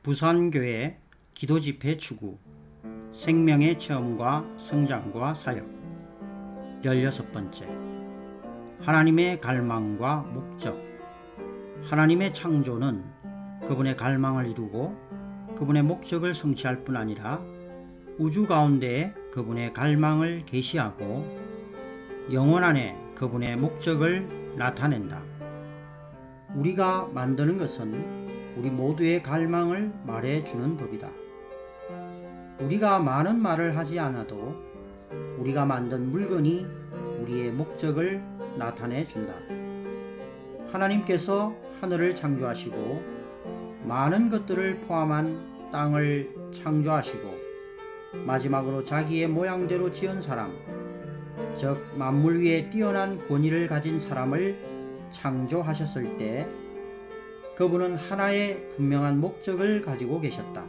부산교회 기도집회 추구 생명의 체험과 성장과 사역 16번째 하나님의 갈망과 목적. 하나님의 창조는 그분의 갈망을 이루고 그분의 목적을 성취할 뿐 아니라 우주 가운데에 그분의 갈망을 계시하고 영혼 안에 그분의 목적을 나타낸다. 우리가 만드는 것은 우리 모두의 갈망을 말해주는 법이다. 우리가 많은 말을 하지 않아도 우리가 만든 물건이 우리의 목적을 나타내 준다. 하나님께서 하늘을 창조하시고 많은 것들을 포함한 땅을 창조하시고 마지막으로 자기의 모양대로 지은 사람, 즉 만물 위에 뛰어난 권위를 가진 사람을 창조하셨을 때 그분은 하나의 분명한 목적을 가지고 계셨다.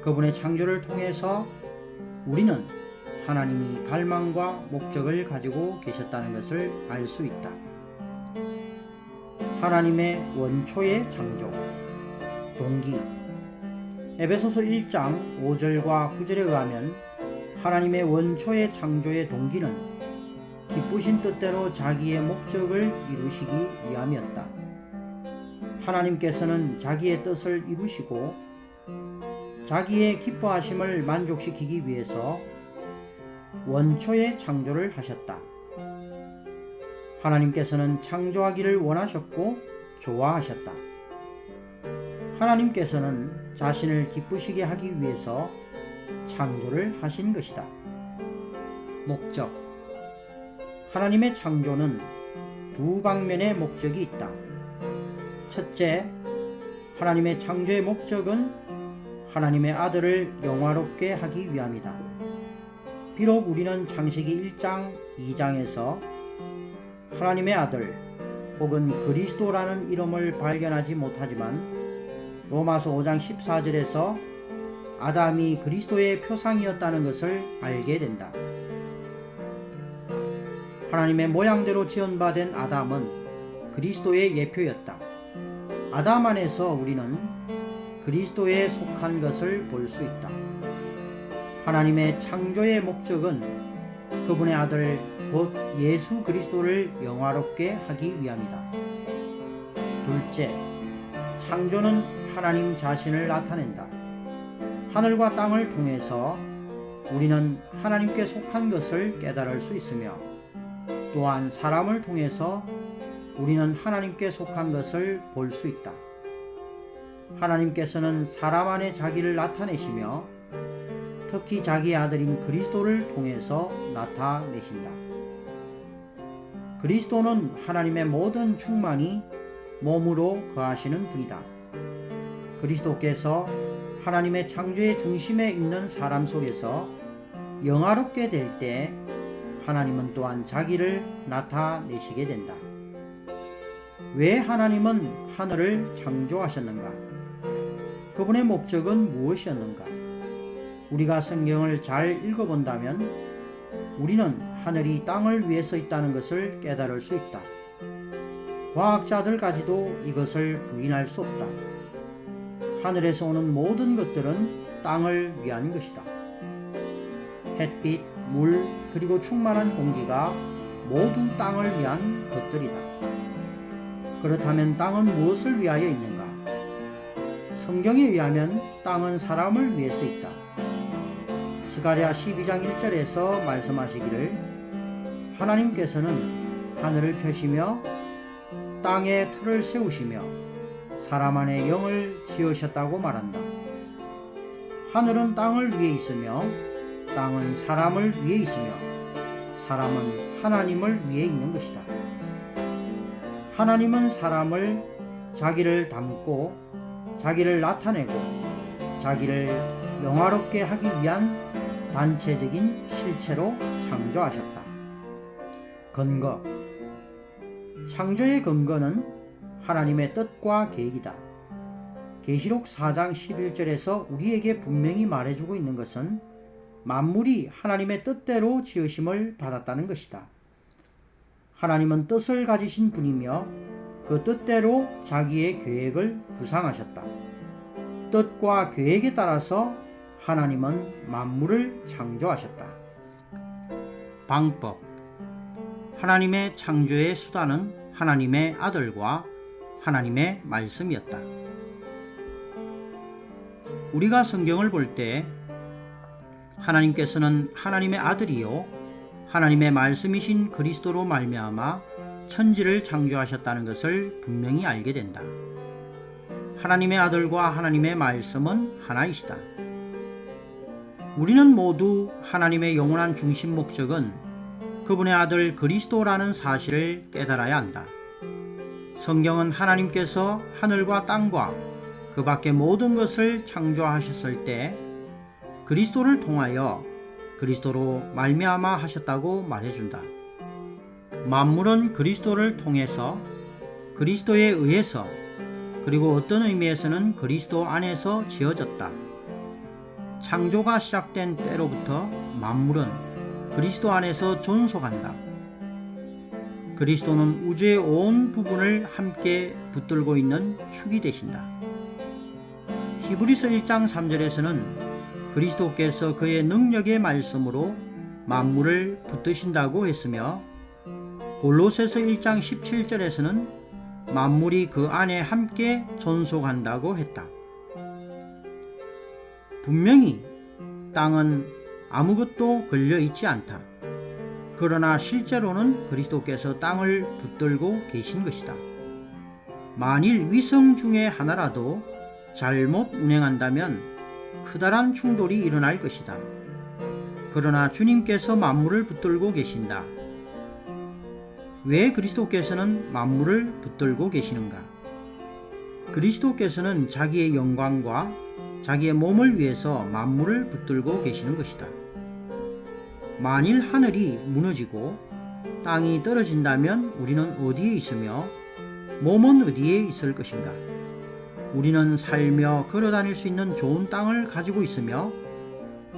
그분의 창조를 통해서 우리는 하나님이 갈망과 목적을 가지고 계셨다는 것을 알 수 있다. 하나님의 원초의 창조, 동기. 에베소서 1장 5절과 9절에 의하면 하나님의 원초의 창조의 동기는 기쁘신 뜻대로 자기의 목적을 이루시기 위함이었다. 하나님께서는 자기의 뜻을 이루시고 자기의 기뻐하심을 만족시키기 위해서 원초의 창조를 하셨다. 하나님께서는 창조하기를 원하셨고 좋아하셨다. 하나님께서는 자신을 기쁘시게 하기 위해서 창조를 하신 것이다. 목적. 하나님의 창조는 두 방면의 목적이 있다. 첫째, 하나님의 창조의 목적은 하나님의 아들을 영화롭게 하기 위함이다. 비록 우리는 창세기 1장, 2장에서 하나님의 아들 혹은 그리스도라는 이름을 발견하지 못하지만 로마서 5장 14절에서 아담이 그리스도의 표상이었다는 것을 알게 된다. 하나님의 모양대로 지원받은 아담은 그리스도의 예표였다. 아담 안에서 우리는 그리스도에 속한 것을 볼 수 있다. 하나님의 창조의 목적은 그분의 아들 곧 예수 그리스도를 영화롭게 하기 위함이다. 둘째, 창조는 하나님 자신을 나타낸다. 하늘과 땅을 통해서 우리는 하나님께 속한 것을 깨달을 수 있으며 또한 사람을 통해서 우리는 하나님께 속한 것을 볼 수 있다. 하나님께서는 사람 안에 자기를 나타내시며 특히 자기의 아들인 그리스도를 통해서 나타내신다. 그리스도는 하나님의 모든 충만이 몸으로 거하시는 분이다. 그리스도께서 하나님의 창조의 중심에 있는 사람 속에서 영화롭게 될 때 하나님은 또한 자기를 나타내시게 된다. 왜 하나님은 하늘을 창조하셨는가? 그분의 목적은 무엇이었는가? 우리가 성경을 잘 읽어본다면 우리는 하늘이 땅을 위해 서 있다는 것을 깨달을 수 있다. 과학자들까지도 이것을 부인할 수 없다. 하늘에서 오는 모든 것들은 땅을 위한 것이다. 햇빛, 물, 그리고 충만한 공기가 모두 땅을 위한 것들이다. 그렇다면 땅은 무엇을 위하여 있는가? 성경에 의하면 땅은 사람을 위해서 있다. 스가랴 12장 1절에서 말씀하시기를 하나님께서는 하늘을 펴시며 땅에 틀을 세우시며 사람 안에 영을 지으셨다고 말한다. 하늘은 땅을 위해 있으며 땅은 사람을 위해 있으며 사람은 하나님을 위해 있는 것이다. 하나님은 사람을 자기를 닮고 자기를 나타내고 자기를 영화롭게 하기 위한 단체적인 실체로 창조하셨다. 근거. 창조의 근거는 하나님의 뜻과 계획이다. 계시록 4장 11절에서 우리에게 분명히 말해주고 있는 것은 만물이 하나님의 뜻대로 지으심을 받았다는 것이다. 하나님은 뜻을 가지신 분이며 그 뜻대로 자기의 계획을 구상하셨다. 뜻과 계획에 따라서 하나님은 만물을 창조하셨다. 방법. 하나님의 창조의 수단은 하나님의 아들과 하나님의 말씀이었다. 우리가 성경을 볼 때 하나님께서는 하나님의 아들이요 하나님의 말씀이신 그리스도로 말미암아 천지를 창조하셨다는 것을 분명히 알게 된다. 하나님의 아들과 하나님의 말씀은 하나이시다. 우리는 모두 하나님의 영원한 중심 목적은 그분의 아들 그리스도라는 사실을 깨달아야 한다. 성경은 하나님께서 하늘과 땅과 그 밖의 모든 것을 창조하셨을 때 그리스도를 통하여 그리스도로 말미암아 하셨다고 말해준다. 만물은 그리스도를 통해서 그리스도에 의해서 그리고 어떤 의미에서는 그리스도 안에서 지어졌다. 창조가 시작된 때로부터 만물은 그리스도 안에서 존속한다. 그리스도는 우주의 온 부분을 함께 붙들고 있는 축이 되신다. 히브리서 1장 3절에서는 그리스도께서 그의 능력의 말씀으로 만물을 붙드신다고 했으며 골로새서 1장 17절에서는 만물이 그 안에 함께 존속한다고 했다. 분명히 땅은 아무것도 걸려있지 않다. 그러나 실제로는 그리스도께서 땅을 붙들고 계신 것이다. 만일 위성 중에 하나라도 잘못 운행한다면 크다란 충돌이 일어날 것이다. 그러나 주님께서 만물을 붙들고 계신다. 왜 그리스도께서는 만물을 붙들고 계시는가? 그리스도께서는 자기의 영광과 자기의 몸을 위해서 만물을 붙들고 계시는 것이다. 만일 하늘이 무너지고 땅이 떨어진다면 우리는 어디에 있으며 몸은 어디에 있을 것인가? 우리는 살며 걸어다닐 수 있는 좋은 땅을 가지고 있으며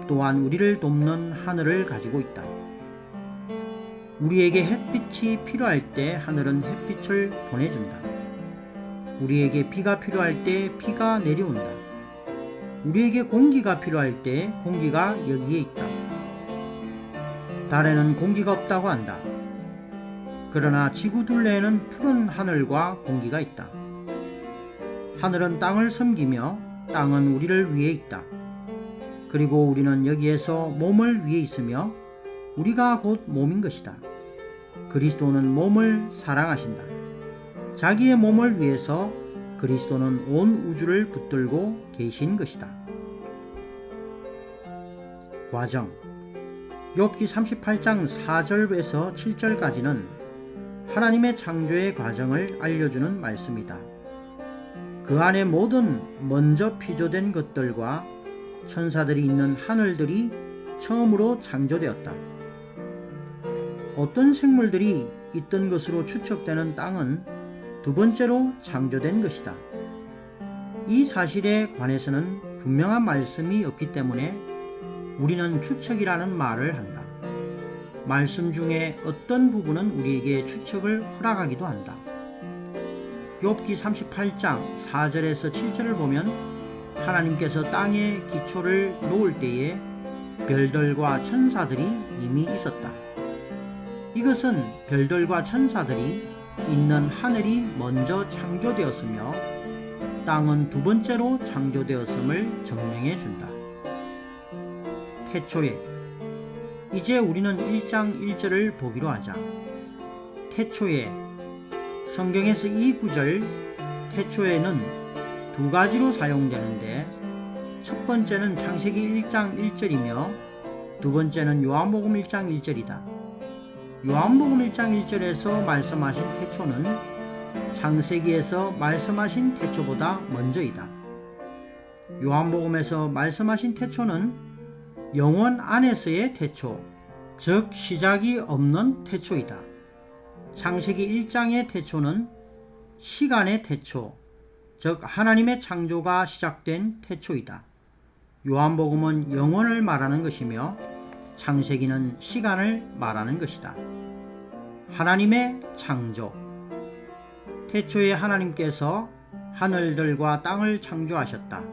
또한 우리를 돕는 하늘을 가지고 있다. 우리에게 햇빛이 필요할 때 하늘은 햇빛을 보내준다. 우리에게 비가 필요할 때 비가 내려온다. 우리에게 공기가 필요할 때 공기가 여기에 있다. 달에는 공기가 없다고 한다. 그러나 지구 둘레에는 푸른 하늘과 공기가 있다. 하늘은 땅을 섬기며 땅은 우리를 위해 있다. 그리고 우리는 여기에서 몸을 위해 있으며 우리가 곧 몸인 것이다. 그리스도는 몸을 사랑하신다. 자기의 몸을 위해서 그리스도는 온 우주를 붙들고 계신 것이다. 과정. 욥기 38장 4절에서 7절까지는 하나님의 창조의 과정을 알려주는 말씀이다. 그 안에 모든 먼저 피조된 것들과 천사들이 있는 하늘들이 처음으로 창조되었다. 어떤 생물들이 있던 것으로 추측되는 땅은 두 번째로 창조된 것이다. 이 사실에 관해서는 분명한 말씀이 없기 때문에 우리는 추측이라는 말을 한다. 말씀 중에 어떤 부분은 우리에게 추측을 허락하기도 한다. 욥기 38장 4절에서 7절을 보면 하나님께서 땅에 기초를 놓을 때에 별들과 천사들이 이미 있었다. 이것은 별들과 천사들이 있는 하늘이 먼저 창조되었으며 땅은 두 번째로 창조되었음을 증명해 준다. 태초에. 이제 우리는 1장 1절을 보기로 하자. 태초에. 성경에서 이 구절 태초에는 두 가지로 사용되는데 첫 번째는 창세기 1장 1절이며 두 번째는 요한복음 1장 1절이다. 요한복음 1장 1절에서 말씀하신 태초는 창세기에서 말씀하신 태초보다 먼저이다. 요한복음에서 말씀하신 태초는 영원 안에서의 태초, 즉 시작이 없는 태초이다. 창세기 1장의 태초는 시간의 태초, 즉 하나님의 창조가 시작된 태초이다. 요한복음은 영원을 말하는 것이며 창세기는 시간을 말하는 것이다. 하나님의 창조. 태초에 하나님께서 하늘들과 땅을 창조하셨다.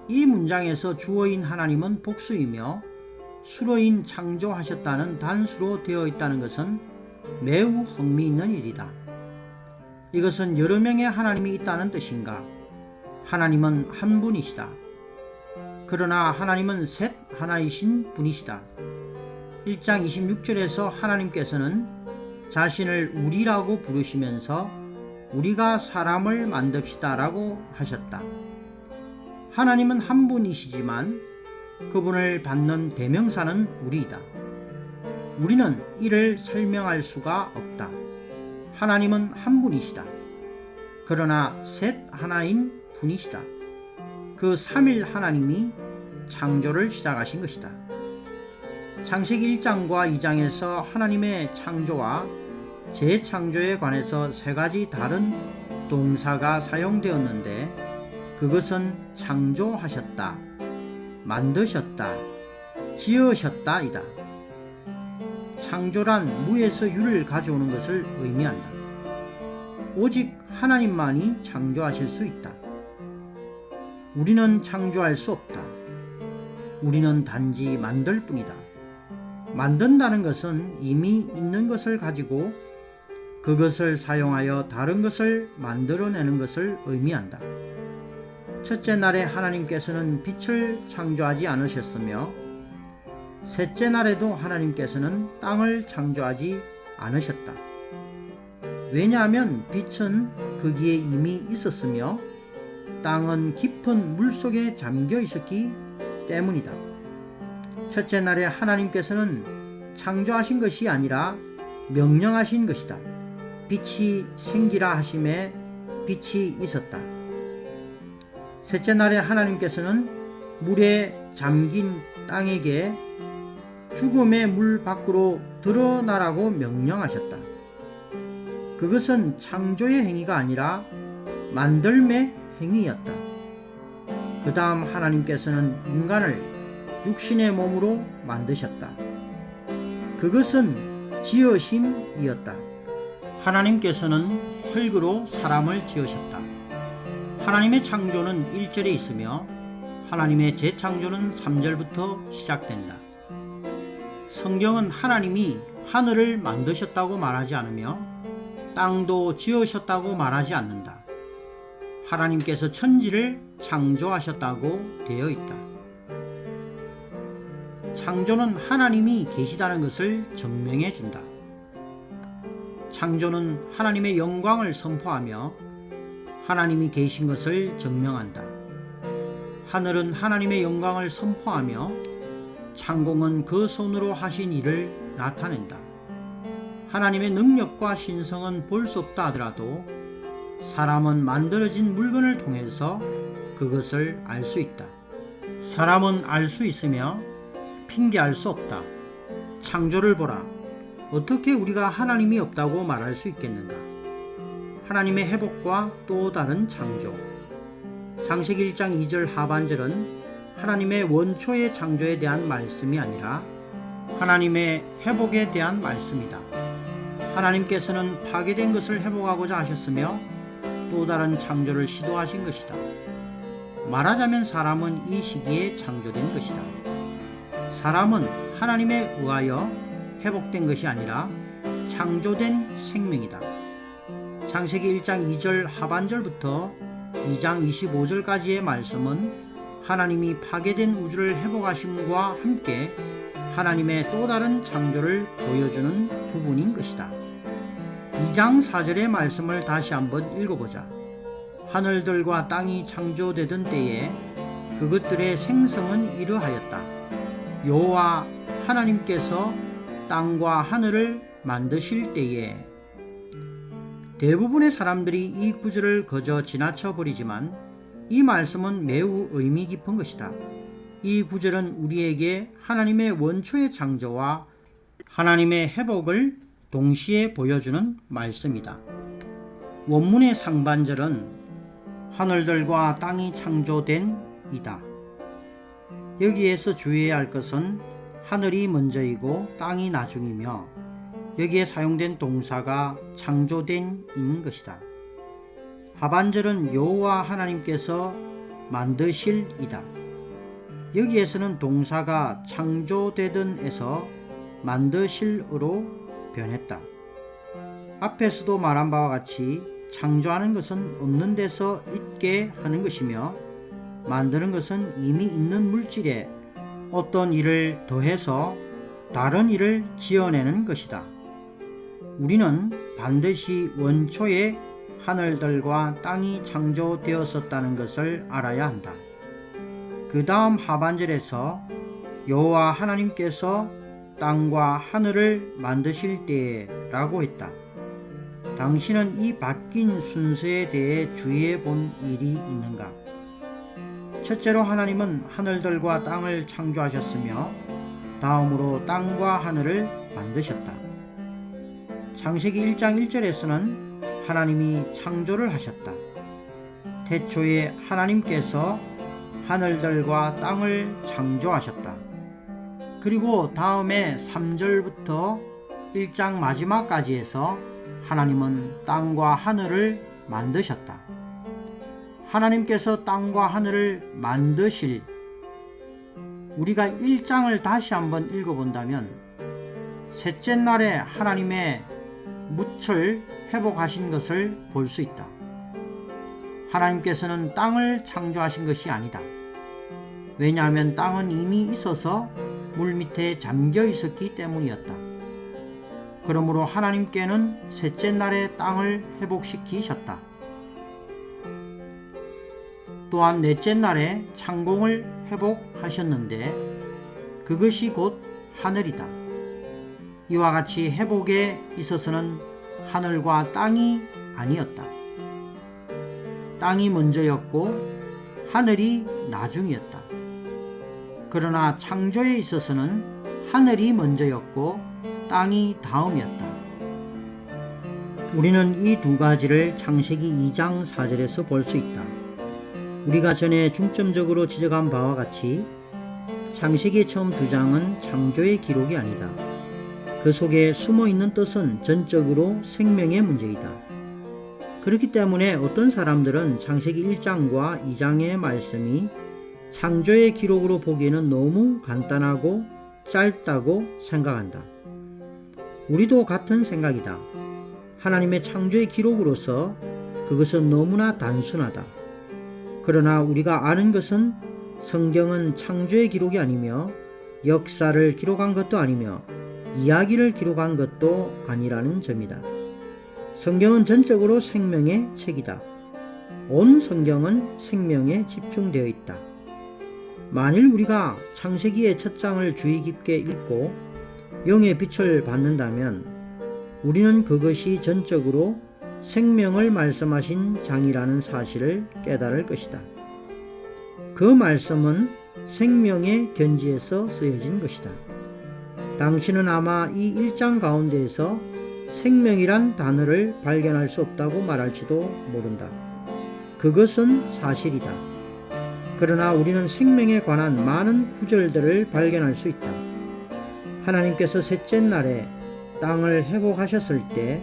이 문장에서 주어인 하나님은 복수이며 수로인 창조하셨다는 단수로 되어 있다는 것은 매우 흥미있는 일이다. 이것은 여러 명의 하나님이 있다는 뜻인가? 하나님은 한 분이시다. 그러나 하나님은 셋 하나이신 분이시다. 1장 26절에서 하나님께서는 자신을 우리라고 부르시면서 우리가 사람을 만듭시다 라고 하셨다. 하나님은 한 분이시지만 그분을 받는 대명사는 우리이다. 우리는 이를 설명할 수가 없다. 하나님은 한 분이시다. 그러나 셋 하나인 분이시다. 그 삼일 하나님이 창조를 시작하신 것이다. 창세기 1장과 2장에서 하나님의 창조와 재창조에 관해서 세 가지 다른 동사가 사용되었는데 그것은 창조하셨다, 만드셨다, 지으셨다 이다. 창조란 무에서 유를 가져오는 것을 의미한다. 오직 하나님만이 창조하실 수 있다. 우리는 창조할 수 없다. 우리는 단지 만들 뿐이다. 만든다는 것은 이미 있는 것을 가지고 그것을 사용하여 다른 것을 만들어내는 것을 의미한다. 첫째 날에 하나님께서는 빛을 창조하지 않으셨으며 셋째 날에도 하나님께서는 땅을 창조하지 않으셨다. 왜냐하면 빛은 거기에 이미 있었으며 땅은 깊은 물속에 잠겨 있었기 때문이다. 첫째 날에 하나님께서는 창조하신 것이 아니라 명령하신 것이다. 빛이 생기라 하심에 빛이 있었다. 셋째 날에 하나님께서는 물에 잠긴 땅에게 죽음의 물 밖으로 드러나라고 명령하셨다. 그것은 창조의 행위가 아니라 만들매 행위였다. 그 다음 하나님께서는 인간을 육신의 몸으로 만드셨다. 그것은 지으심이었다. 하나님께서는 흙으로 사람을 지으셨다. 하나님의 창조는 1절에 있으며 하나님의 재창조는 3절부터 시작된다. 성경은 하나님이 하늘을 만드셨다고 말하지 않으며 땅도 지으셨다고 말하지 않는다. 하나님께서 천지를 창조하셨다고 되어 있다. 창조는 하나님이 계시다는 것을 증명해 준다. 창조는 하나님의 영광을 선포하며 하나님이 계신 것을 증명한다. 하늘은 하나님의 영광을 선포하며 창공은 그 손으로 하신 일을 나타낸다. 하나님의 능력과 신성은 볼 수 없다 하더라도 사람은 만들어진 물건을 통해서 그것을 알 수 있다. 사람은 알 수 있으며 핑계할 수 없다. 창조를 보라. 어떻게 우리가 하나님이 없다고 말할 수 있겠는가? 하나님의 회복과 또 다른 창조. 창세기 1장 2절 하반절은 하나님의 원초의 창조에 대한 말씀이 아니라 하나님의 회복에 대한 말씀이다. 하나님께서는 파괴된 것을 회복하고자 하셨으며 또 다른 창조를 시도하신 것이다. 말하자면 사람은 이 시기에 창조된 것이다. 사람은 하나님에 의하여 회복된 것이 아니라 창조된 생명이다. 창세기 1장 2절 하반절부터 2장 25절까지의 말씀은 하나님이 파괴된 우주를 회복하심과 함께 하나님의 또 다른 창조를 보여주는 부분인 것이다. 2장 4절의 말씀을 다시 한번 읽어보자. 하늘들과 땅이 창조되던 때에 그것들의 생성은 이러하였다. 여호와 하나님께서 땅과 하늘을 만드실 때에. 대부분의 사람들이 이 구절을 그저 지나쳐 버리지만 이 말씀은 매우 의미 깊은 것이다. 이 구절은 우리에게 하나님의 원초의 창조와 하나님의 회복을 동시에 보여주는 말씀이다. 원문의 상반절은 하늘들과 땅이 창조된 이다. 여기에서 주의해야 할 것은 하늘이 먼저이고 땅이 나중이며 여기에 사용된 동사가 창조된 인 것이다. 하반절은 여호와 하나님께서 만드실이다. 여기에서는 동사가 창조되든에서 만드실으로 변했다. 앞에서도 말한 바와 같이 창조하는 것은 없는 데서 있게 하는 것이며 만드는 것은 이미 있는 물질에 어떤 일을 더해서 다른 일을 지어내는 것이다. 우리는 반드시 원초에 하늘들과 땅이 창조되었었다는 것을 알아야 한다. 그 다음 하반절에서 여호와 하나님께서 땅과 하늘을 만드실 때에 라고 했다. 당신은 이 바뀐 순서에 대해 주의해 본 일이 있는가? 첫째로 하나님은 하늘들과 땅을 창조하셨으며 다음으로 땅과 하늘을 만드셨다. 창세기 1장 1절에서는 하나님이 창조를 하셨다. 태초에 하나님께서 하늘들과 땅을 창조하셨다. 그리고 다음에 3절부터 1장 마지막까지 해서 하나님은 땅과 하늘을 만드셨다. 하나님께서 땅과 하늘을 만드실, 우리가 1장을 다시 한번 읽어본다면 셋째 날에 하나님의 묻을 회복하신 것을 볼 수 있다. 하나님께서는 땅을 창조하신 것이 아니다. 왜냐하면 땅은 이미 있어서 물 밑에 잠겨 있었기 때문이었다. 그러므로 하나님께는 셋째 날에 땅을 회복시키셨다. 또한 넷째 날에 창공을 회복하셨는데 그것이 곧 하늘이다. 이와 같이 회복에 있어서는 하늘과 땅이 아니었다. 땅이 먼저였고 하늘이 나중이었다. 그러나 창조에 있어서는 하늘이 먼저였고 땅이 다음이었다. 우리는 이 두 가지를 창세기 2장 4절에서 볼 수 있다. 우리가 전에 중점적으로 지적한 바와 같이 창세기 처음 2장은 창조의 기록이 아니다. 그 속에 숨어있는 뜻은 전적으로 생명의 문제이다. 그렇기 때문에 어떤 사람들은 창세기 1장과 2장의 말씀이 창조의 기록으로 보기에는 너무 간단하고 짧다고 생각한다. 우리도 같은 생각이다. 하나님의 창조의 기록으로서 그것은 너무나 단순하다. 그러나 우리가 아는 것은 성경은 창조의 기록이 아니며 역사를 기록한 것도 아니며 이야기를 기록한 것도 아니라는 점이다. 성경은 전적으로 생명의 책이다. 온 성경은 생명에 집중되어 있다. 만일 우리가 창세기의 첫 장을 주의 깊게 읽고 영의 빛을 받는다면 우리는 그것이 전적으로 생명을 말씀하신 장이라는 사실을 깨달을 것이다. 그 말씀은 생명의 견지에서 쓰여진 것이다. 당신은 아마 이 1장 가운데에서 생명이란 단어를 발견할 수 없다고 말할지도 모른다. 그것은 사실이다. 그러나 우리는 생명에 관한 많은 구절들을 발견할 수 있다. 하나님께서 셋째 날에 땅을 회복하셨을 때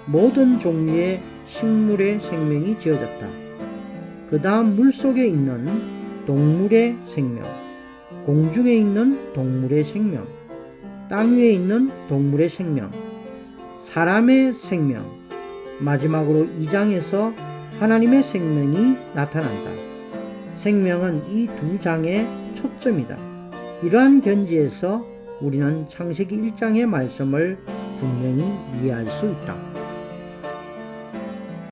모든 종류의 식물의 생명이 지어졌다. 그 다음 물속에 있는 동물의 생명, 공중에 있는 동물의 생명, 땅 위에 있는 동물의 생명, 사람의 생명, 마지막으로 2장에서 하나님의 생명이 나타난다. 생명은 이 두 장의 초점이다. 이러한 견지에서 우리는 창세기 1장의 말씀을 분명히 이해할 수 있다.